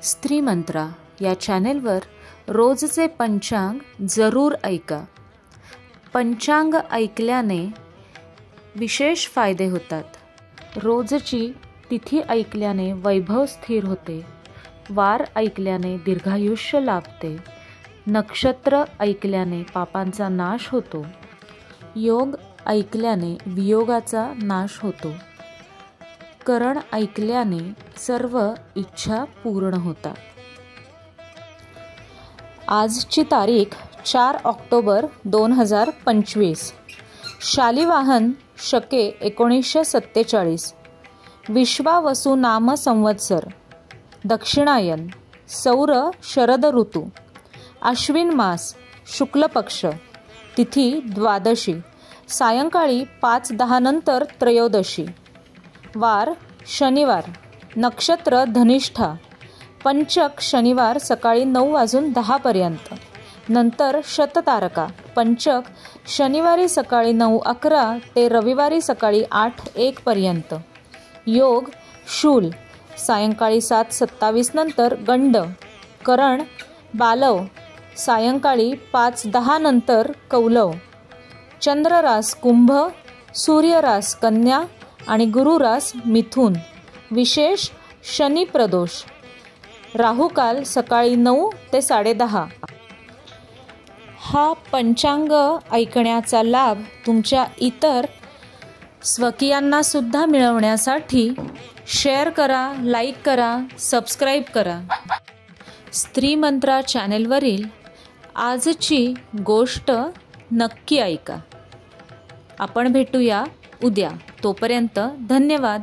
स्त्री मंत्रा या चॅनेलवर रोजचे पंचांग जरूर ऐका. पंचांग ऐकल्याने विशेष फायदे होतात. रोजची तिथी ऐकल्याने वैभव स्थिर होते. वार ऐकल्याने दीर्घायुष्य लाभते. नक्षत्र ऐकल्याने पापांचा नाश होतो. योग ऐकल्याने वियोगाचा नाश होतो. करण ऐकल्याने सर्व इच्छा पूर्ण होतात. आजची तारीख 4 ऑक्टोबर 2025. शालिवाहन शके 1947. विश्वावसु नाम संवत्सर. दक्षिणायन. सौर शरद ऋतू. आश्विन मास. शुक्ल पक्ष. तिथी द्वादशी. सायंकाळी 5:10 नंतर त्रयोदशी. वार शनिवार. नक्षत्र धनिष्ठा. पंचक शनिवार सकाळी 9:10 पर्यंत. नंतर शततारका. पंचक शनिवारी सकाळी 9:11 ते रविवारी सकाळी 8:01 पर्यंत. योग शूल. सायंकाळी 7:27 नंतर गंड. करण बालव. सायंकाळी 5:10 नंतर कौलव. चंद्ररास कुंभ. सूर्यरास कन्या आणि गुरुरास मिथुन. विशेष शनी प्रदोष. राहुकाल सकाळी 9 ते 10:30. हा पंचांग ऐकण्याचा लाभ तुमच्या इतर स्वकीयांना सुद्धा मिळवण्यासाठी शेअर करा, लाईक करा, सबस्क्राईब करा. स्त्री मंत्रा चॅनेलवरील आजची गोष्ट नक्की ऐका. आपण भेटूया उद्या. तोपर्यंत धन्यवाद.